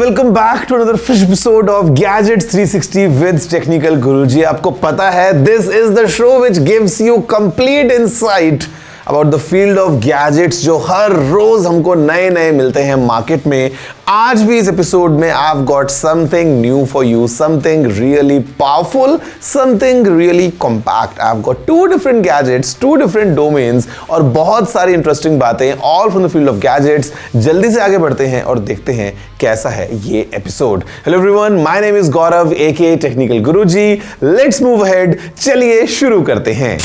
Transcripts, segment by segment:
Welcome back to another fresh episode of gadgets 360 with technical Guruji. आपको पता है this is the show which gives you complete insight about the field of gadgets जो हर रोज हमको नए नए मिलते हैं मार्केट में। आज भी इस एपिसोड में I have got something new for you, something really powerful, something really compact. I have got two different gadgets, two different domains और बहुत सारी इंटरेस्टिंग बातें all from the field of gadgets. जल्दी से आगे बढ़ते हैं और देखते हैं कैसा है ये episode. Hello everyone, my name is Gaurav aka Technical Guruji. Let's move ahead, चलिए शुरू करते हैं।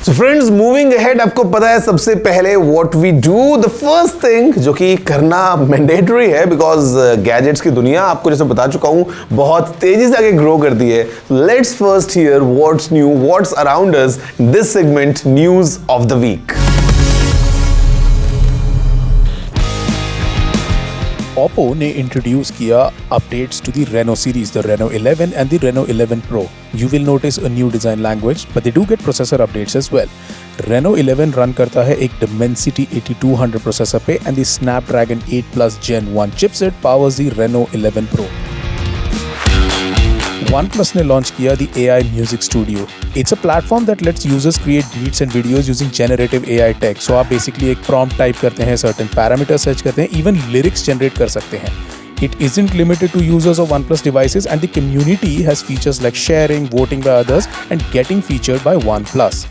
So friends, moving ahead, आपको पता है सबसे पहले what we do, the first thing जो कि करना मैंडेटरी है बिकॉज गैजेट्स की दुनिया आपको जैसे बता चुका हूं बहुत तेजी से आगे ग्रो कर दी है। Let's first hear what's new, what's around us in this segment news of the week. Oppo ने इंट्रोड्यूस किया updates to the Reno series, the Reno 11 and the Reno 11 Pro. You will notice a new design language, but they do get processor updates as well. Reno 11 run करता है एक Dimensity 8200 processor पे and the Snapdragon 8 Plus Gen 1 chipset powers the Reno 11 Pro. OnePlus ने launch किया the AI Music Studio. It's a platform that lets users create beats and videos using generative AI tech. So आप basically एक prompt type करते हैं, certain parameters search करते हैं, even lyrics generate कर सकते हैं. It isn't limited to users of OnePlus devices and the community has features like sharing, voting by others and getting featured by OnePlus.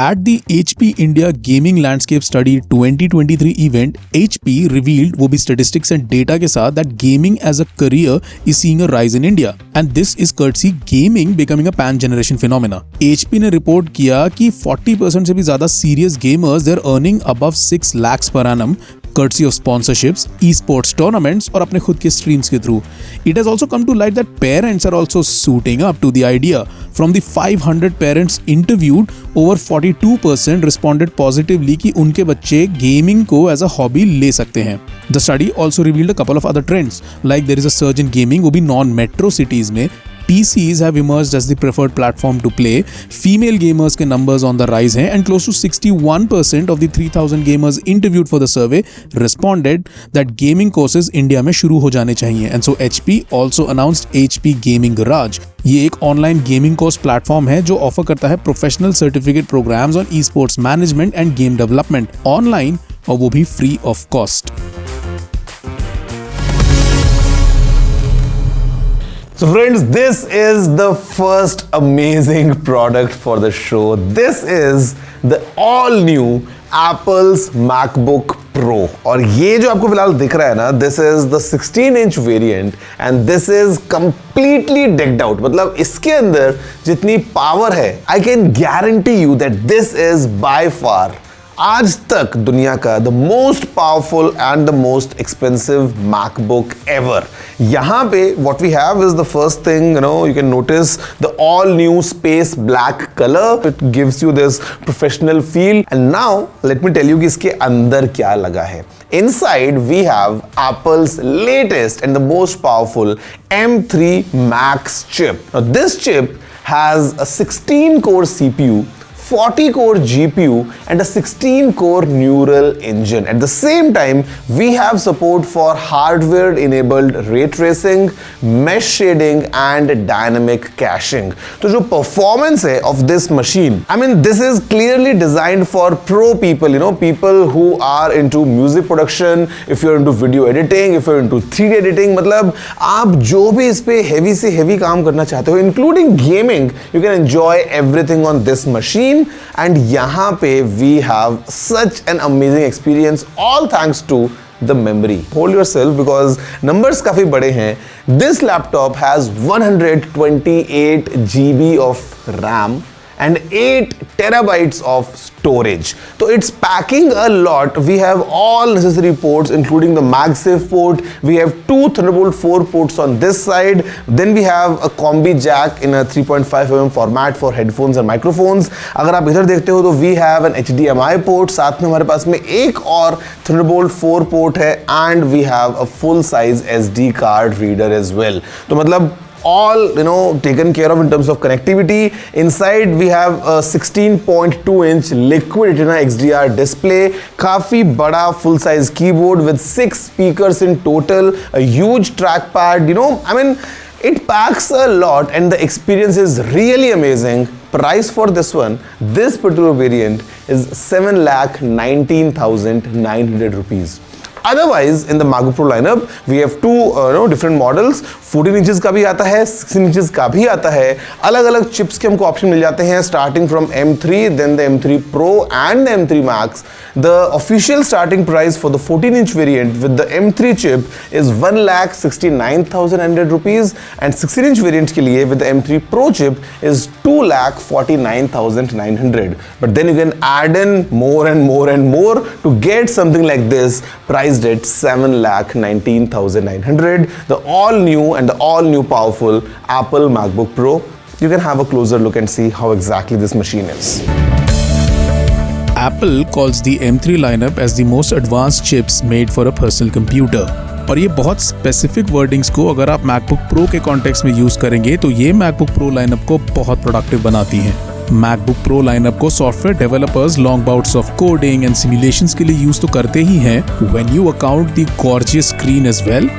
At the HP India Gaming Landscape Study 2023 event, HP revealed वो भी statistics and data के साथ that gaming as a career is seeing a rise in India and this is courtesy gaming becoming a pan-generation phenomena. HP ने report किया कि 40% से भी ज़्यादा serious gamers they're earning above 6 lakhs per annum courtesy of sponsorships, esports tournaments और अपने खुद के streams के through. It has also come to light that parents are also suiting up to the idea. From the 500 parents interviewed, over 42% responded positively कि उनके बच्चे gaming को as a hobby ले सकते हैं. The study also revealed a couple of other trends, like there is a surge in gaming, वो भी non-metro cities में. PCs have emerged as the preferred platform to play. Female gamers के numbers on the rise हैं and close to 61% of the 3000 gamers interviewed for the survey responded that gaming courses India में शुरू हो जाने चाहिए. And so HP also announced HP Gaming Garage. ये एक online gaming course platform है जो ऑफर करता है professional certificate programmes on esports management and game development online और वो भी free of cost. So friends, this is the first amazing product for the show. This is the all new Apple's MacBook Pro. और ये जो आपको फिलहाल दिख रहा है ना, this is the 16-inch variant and this is completely decked out. मतलब इसके अंदर जितनी पावर है, I can guarantee you that this is by far आज तक दुनिया का the most powerful and the most expensive MacBook ever. यहां पे what we have is the first thing, you can notice the all new space black colour. It gives you this professional feel. And now let me tell you कि इसके अंदर क्या लगा है. Inside we have Apple's latest and the most powerful M3 Max chip. Now this chip has a 16-core CPU, 40-core GPU and a 16-core neural engine. At the same time, we have support for hardware-enabled ray tracing, mesh shading and dynamic caching. तो जो performance है of this machine, I mean this is clearly designed for pro people, people who are into music production, if you're into video editing, if you're into 3D editing, मतलब आप जो भी इस पे heavy से heavy काम करना चाहते हो, including gaming, you can enjoy everything on this machine. And यहाँ पे we have such an amazing experience all thanks to the memory. Hold yourself because numbers काफी बड़े हैं. This laptop has 128 GB of RAM and 8 terabytes of storage. So it's packing a lot. We have all necessary ports including the MagSafe port. We have 2 Thunderbolt 4 ports on this side. Then we have a combi jack in a 3.5mm format for headphones and microphones. अगर आप इधर देखते हो तो we have an HDMI port. साथ में हमारे पास में एक और Thunderbolt 4 port है and we have a full size SD card reader as well. तो मतलब all taken care of in terms of connectivity. Inside we have a 16.2 inch liquid retina XDR display, काफी बड़ा full size keyboard with 6 speakers in total, a huge trackpad. It packs a lot and the experience is really amazing. Price for this one, this particular variant is 7,19,900 rupees. Otherwise, in the MacBook Pro lineup, we have two different models. 14 inches का भी आता है, 16 inches का भी आता है. अलग अलग चिप्स के हमको ऑप्शन मिल जाते हैं, starting from M3, then the M3 Pro and the M3 Max. The official starting price for the 14-inch variant with the M3 chip is 1,69,900 rupees, and 16-inch variant के लिए with the M3 Pro chip is 2,49,900. But then you can add in more and more and more to get something like this, priced at 7,19,900. The all-new and the all-new powerful Apple MacBook Pro. You can have a closer look and see how exactly this machine is. Apple calls the M3 lineup as the most advanced chips made for a personal computer. और ये बहुत specific wordings को अगर आप MacBook Pro के context में use करेंगे तो ये MacBook Pro लाइनअप को बहुत प्रोडक्टिव बनाती हैं. MacBook Pro लाइनअप को software developers long bouts of coding and simulations के लिए यूज तो करते ही हैं. When you account the gorgeous screen as well,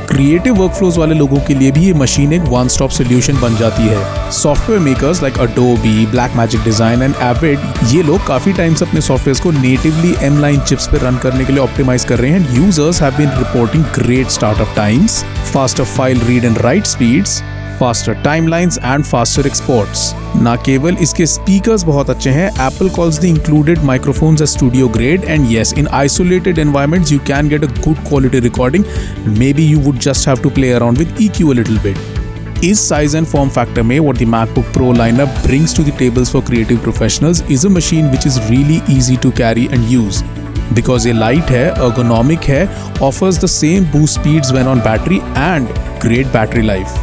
creative workflows वाले लोगों के लिए भी ये मशीन एक वन स्टॉप सोल्यूशन बन जाती है. Software makers like Adobe, Blackmagic Design and Avid, ये लोग काफी टाइम से अपने सॉफ्टवेयर्स को नेटिवली M-line चिप्स पे रन करने के लिए ऑप्टिमाइज कर रहे हैं. Users have been reporting great startup times, faster file read and write speeds, faster timelines and faster exports. ना केवल इसके स्पीकर्स बहुत अच्छे हैं, Apple calls the included microphones as studio grade, and yes, in isolated environments you can get a good quality recording. Maybe you would just have to play around with EQ a little bit. इस size and form factor में what the MacBook Pro lineup brings to the tables for creative professionals is a machine which is really easy to carry and use. Because ये light है, ergonomic है, offers the same boost speeds when on battery and great battery life.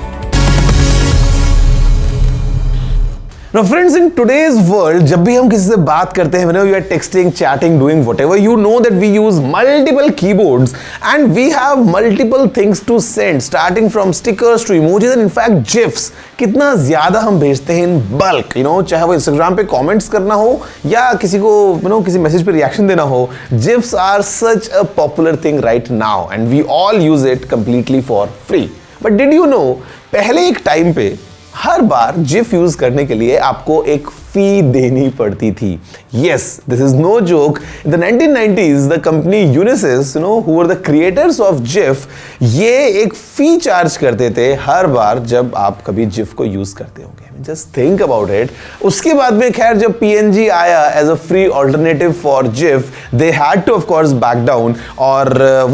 Now friends, in today's world, जब भी हम किसी से बात करते हैं, whenever you are texting, chatting, doing whatever, you know that we use multiple keyboards and we have multiple things to send, starting from stickers to emojis and in fact GIFs. कितना ज्यादा हम भेजते हैं in bulk, चाहे वो Instagram पे comments करना हो या किसी को किसी मैसेज पे रिएक्शन देना हो. GIFs are such a popular thing right now and we all use it completely for free. But did you know, पहले एक टाइम पे हर बार GIF यूज करने के लिए आपको एक फी देनी पड़ती थी. Yes, this is no joke. In the 1990s, the company Unisys, who were the creators of GIF, ये एक फी चार्ज करते थे हर बार जब आप कभी GIF को यूज करते होंगे. Just think about it. उसके बाद में खैर जब PNG आया as a free alternative for GIF, they had to of course back down. और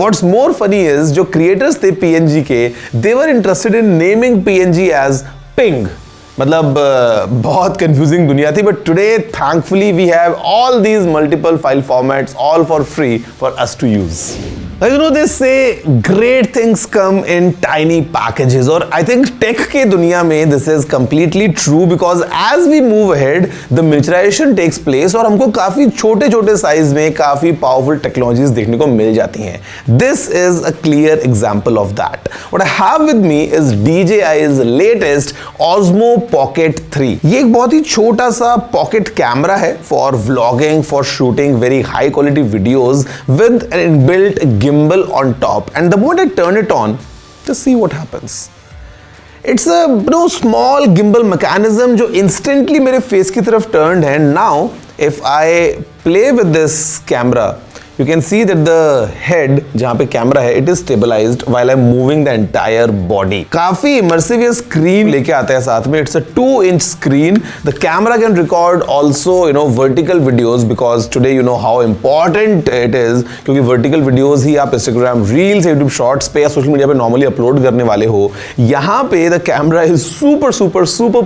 what's more funny is जो creators थे PNG के, they were interested in naming PNG as Ping. मतलब बहुत confusing दुनिया थी, but today thankfully we have all these multiple file formats all for free for us to use. They say great things come in tiny packages, और I think tech के दुनिया में this is completely true because as we move ahead, the miniaturization takes place और हमको काफी छोटे छोटे size में काफी powerful technologies देखने को मिल जाती हैं. This is a clear example of that. What I have with me is DJI's latest Osmo Pocket 3. ये एक बहुत ही छोटा सा पॉकेट कैमरा है for vlogging, for shooting very high quality videos with an inbuilt gimbal on top, and the moment I turn it on, just see what happens. It's a small gimbal mechanism जो instantly मेरे face की तरफ turned है. Now if I play with this camera, you can see that the head जहाँ पे camera है, it is stabilized while I'm moving the entire body. काफी immersive ये screen लेके आता है साथ में. It's a 2-inch screen. The camera can record also vertical videos because today you know how important it is, क्योंकि vertical videos ही आप Instagram Reels, YouTube Shorts पे या social media पे normally upload करने वाले हो. यहाँ पे the camera is super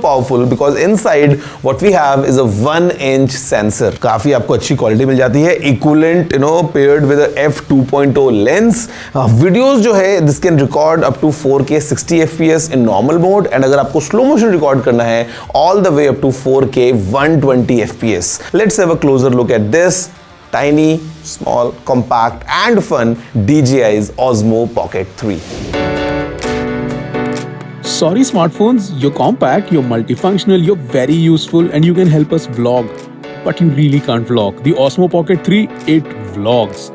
powerful because inside what we have is a 1-inch sensor. काफी आपको अच्छी quality मिल जाती है. Equivalent paired with a f2.0 lens. Videos जो है this can record up to 4K 60 FPS in normal mode, and अगर आपको slow motion record करना है all the way up to 4K 120 FPS. Let's have a closer look at this tiny, small, compact and fun DJI's Osmo Pocket 3. Sorry smartphones, you're compact, you're multifunctional, you're very useful and you can help us vlog. But you really can't vlog. The Osmo Pocket 3, it vlogs.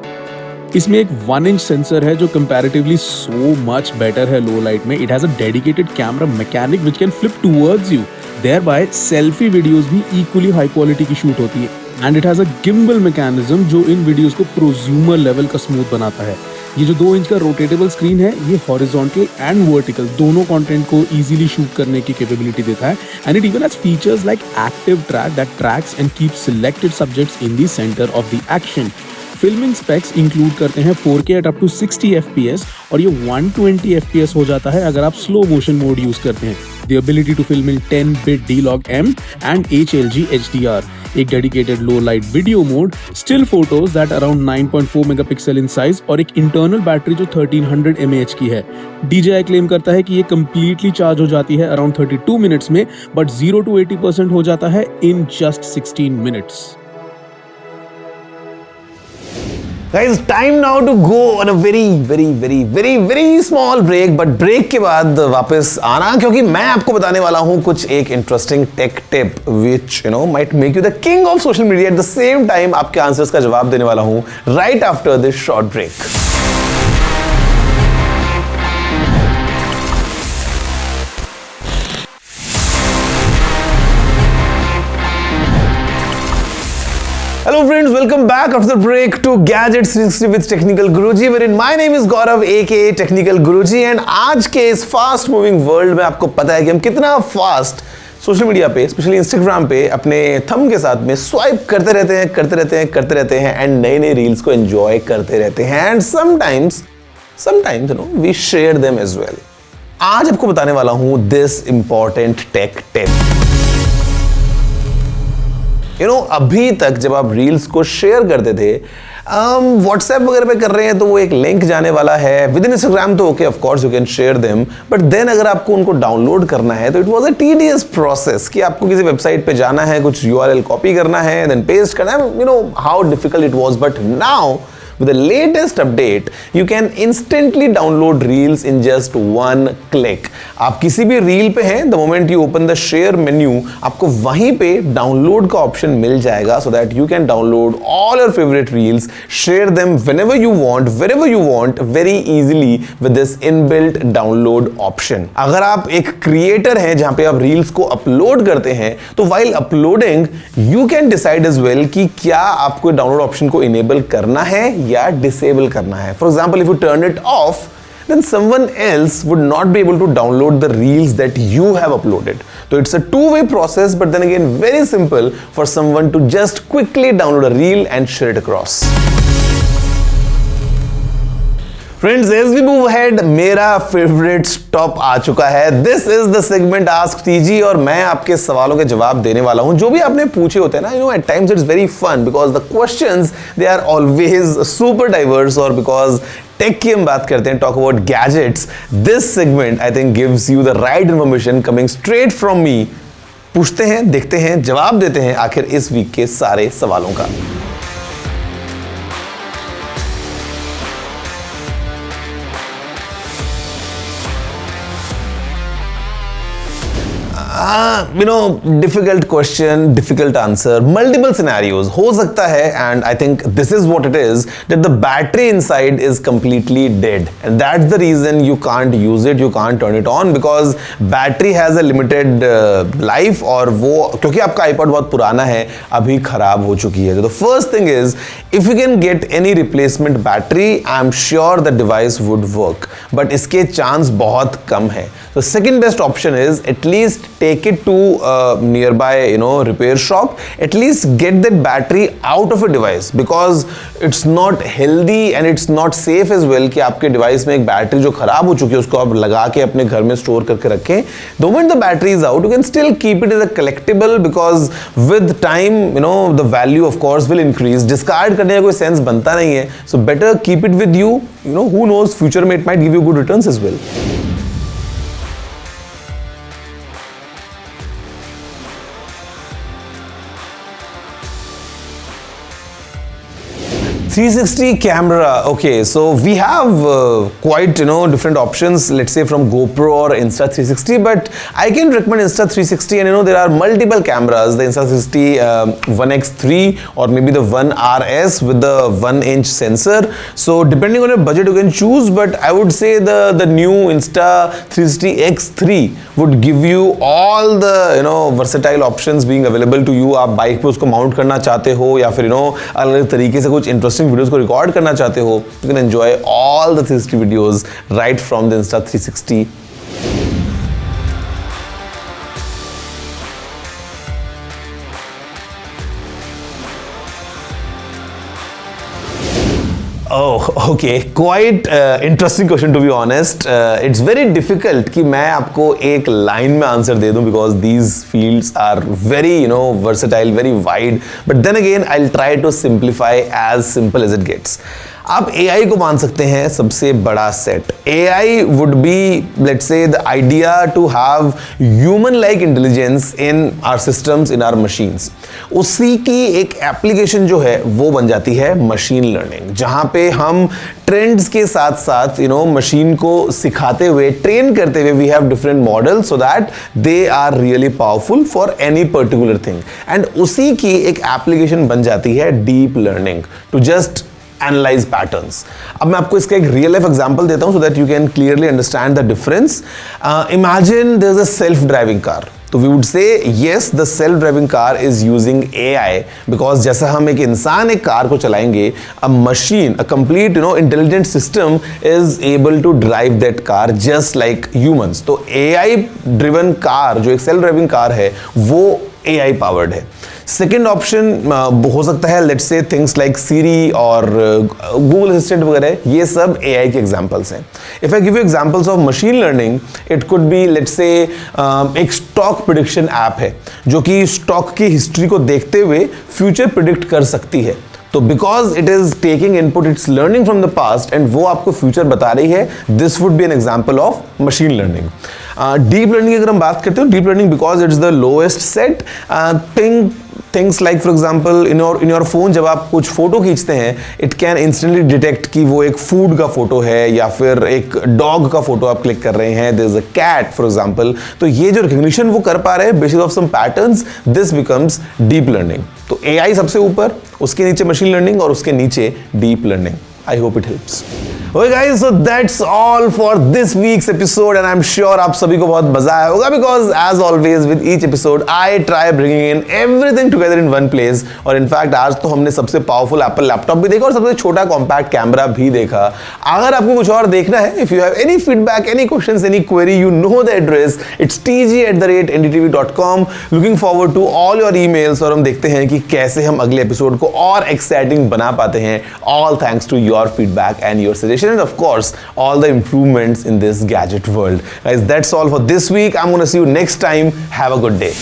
इसमें एक 1-inch sensor है जो comparatively so much better है लो light में. It has a dedicated camera mechanic which can flip towards you. Thereby selfie videos भी equally high quality की shoot होती है. And it has a gimbal mechanism जो इन videos को prosumer level का smooth बनाता है. ये जो 2 इंच का रोटेटेबल स्क्रीन है ये हॉरिजॉन्टल एंड वर्टिकल दोनों कंटेंट को इजीली शूट करने की कैपेबिलिटी देता है. And it even has features like active track that tracks and keeps selected subjects in the centre of the action. Filming specs include करते हैं 4K eight up to 60 FPS और ये 120 FPS हो जाता है अगर आप स्लो मोशन मोड यूज करते हैं. The ability to film in 10-bit D-Log-M and HLG HDR, एक dedicated low light video mode, still photos that around 9.4 megapixel in size और एक internal battery जो 1300 mAh की है. DJI claim करता है कि ये completely charge हो जाती है around 32 minutes में, but 0 to 80% हो जाता है in just 16 minutes. Guys, time now to go on a very small break. But break के बाद वापस आना क्योंकि मैं आपको बताने वाला हूँ कुछ एक interesting tech tip which might make you the king of social media. At the same time आपके आंसर्स का जवाब देने वाला हूँ right after this short break. Hello friends, welcome back after the break to Gadgets 360 with Technical Guruji, wherein my name is Gaurav aka Technical Guruji and आज के इस fast moving world में आपको पता है कि हम कितना फास्ट सोशल मीडिया पे स्पेशली इंस्टाग्राम पे अपने थंब के साथ में स्वाइप करते रहते हैं एंड नए नए रील्स को एंजॉय करते रहते हैं and sometimes we share them as well. आज आपको बताने वाला हूं दिस इंपॉर्टेंट टेक टिप. अभी तक जब आप रील्स को शेयर करते थे व्हाट्सएप वगैरह पे कर रहे हैं तो वो एक लिंक जाने वाला है. विद इन इंस्टाग्राम तो okay of course you can share them, but then अगर आपको उनको डाउनलोड करना है तो it was a tedious process कि आपको किसी वेबसाइट पे जाना है, कुछ यूआरएल कॉपी करना है, देन पेस्ट करना है. How difficult it was, but now with the latest update you can instantly download reels in just one click. आप किसी भी रील पे हैं, the moment you open the share menu आपको वहीं पे डाउनलोड का ऑप्शन मिल जाएगा so that you can download all your favorite reels, share them whenever you want, wherever you want, very easily with this inbuilt download option. अगर आप एक creator हैं जहां पे आप रील्स को अपलोड करते हैं तो while uploading you can decide as well कि क्या आपको डाउनलोड ऑप्शन को इनेबल करना है या डिसेबल करना है. For example if U turn it of then someone else would not be able to download the reels that you have uploaded. So it's a two-way process, but then again very simple for someone to just quickly download a reel and share it across. Friends, as we move ahead, मेरा favourite stop आ चुका है. This is the segment ask TG और मैं आपके सवालों के जवाब देने वाला हूं जो भी आपने पूछे होते हैं ना. At times it's very fun because the questions they are always super diverse और बिकॉज टेक की हम बात करते हैं, talk about gadgets. This segment I think gives you the right information coming straight from me. पूछते हैं, देखते हैं, जवाब देते हैं आखिर इस वीक के सारे सवालों का. Difficult question, difficult answer, multiple scenarios हो सकता है and I think this is what it is that the battery inside is completely dead and that's the reason you can't use it, you can't turn it on because battery has a limited life और वो क्योंकि आपका iPod बहुत पुराना है अभी खराब हो चुकी है. तो the first thing is if you can get any replacement battery I am sure the device would work, but इसके चांस बहुत कम है. तो second best option is at least take it to a nearby repair shop, at least get that battery out of a device because it's not healthy and it's not safe as well कि आपके device में एक battery जो खराब हो चुकी है उसको आप लगा के अपने घर में स्टोर करके रखें. The moment the battery is out you can still keep it as a collectible because with time the value of course will increase. Discard करने का कोई सेंस बनता नहीं है, so better keep it with you. Who knows, future में it might give you good returns as well. 360 camera. Okay, so we have quite different options. Let's say from GoPro or Insta360, but I can recommend Insta360, and there are multiple cameras. The Insta360 1X3 or maybe the 1RS with the 1-inch sensor. So depending on your budget, you can choose. But I would say the new Insta360 X3 would give you all the versatile options being available to you. आप bike पे उसको mount करना चाहते हो या फिर अलग तरीके से कुछ इंटरेस्टिंग वीडियोस को रिकॉर्ड करना चाहते हो, you can enjoy all the 360 videos right from the Insta360. Oh, okay. Quite interesting question, to be honest. It's very difficult कि मैं आपको एक लाइन में आंसर दे दूं because these fields are very, versatile, very wide. But then again, I'll try to simplify as simple as it gets. आप AI को मान सकते हैं सबसे बड़ा set. AI would be, let's say, the idea to have human-like intelligence in our systems, in our machines. उसी की एक एप्लीकेशन जो है वो बन जाती है मशीन लर्निंग, जहां पे हम ट्रेंड्स के साथ साथ मशीन को सिखाते हुए, ट्रेन करते हुए, we have different models so that they are really powerful for any particular thing. And उसी की एक एप्लीकेशन बन जाती है deep learning to just analyse patterns. अब मैं आपको इसका एक रियल लाइफ एग्जांपल देता हूं so that you can clearly understand the difference. Imagine there is a self driving car. तो we would say yes, the self driving car is using AI because जैसा हम एक इंसान एक कार को चलाएंगे, a machine, a complete intelligent system is able to drive that car just like humans. तो AI ड्रिवन कार जो एक सेल्फ ड्राइविंग कार है वो AI पावर्ड है. सेकेंड ऑप्शन हो सकता है लेट्स से थिंग्स लाइक सीरी और गूगल असिस्टेंट वगैरह, ये सब AI के एग्जांपल्स हैं. If I give you examples of machine learning, it could be let's say एक स्टॉक प्रिडिक्शन ऐप है जो कि स्टॉक की हिस्ट्री को देखते हुए फ्यूचर प्रिडिक्ट कर सकती है. तो because it is taking input, it's learning from the past and वो आपको फ्यूचर बता रही है. This would be an example of machine learning. Deep learning की अगर हम बात करते हो, deep learning because it's the lowest set things like for example in your phone जब आप कुछ फोटो खींचते हैं, इट कैन इंस्टेंटली डिटेक्ट कि वो एक फूड का फोटो है या फिर एक डॉग का फोटो आप क्लिक कर रहे हैं, there is a cat for example. तो ये जो रिकग्निशन वो कर पा रहे हैं basis of some patterns, this becomes deep learning. तो AI सबसे ऊपर, उसके नीचे मशीन लर्निंग और उसके नीचे deep learning. I hope it helps. Okay guys, so that's all for this week's episode and I'm sure आप सभी को बहुत मजा आया होगा because as always with each episode I try bringing in everything together in one place. और in fact आज तो हमने सबसे पावरफुल Apple लैपटॉप भी देखा और सबसे छोटा कॉम्पैक्ट कैमरा भी देखा. अगर आपको कुछ और देखना है, if you have any feedback, any questions, any query, you know the address. It's tg@ndtv.com. Looking forward to all your emails और हम देखते हैं कि कैसे हम अगले एपिसोड को और एक्साइटिंग बना पाते हैं. All thanks to your feedback and your suggestion and of course all the improvements in this gadget world. Guys, that's all for this week. I'm gonna see you next time. Have a good day.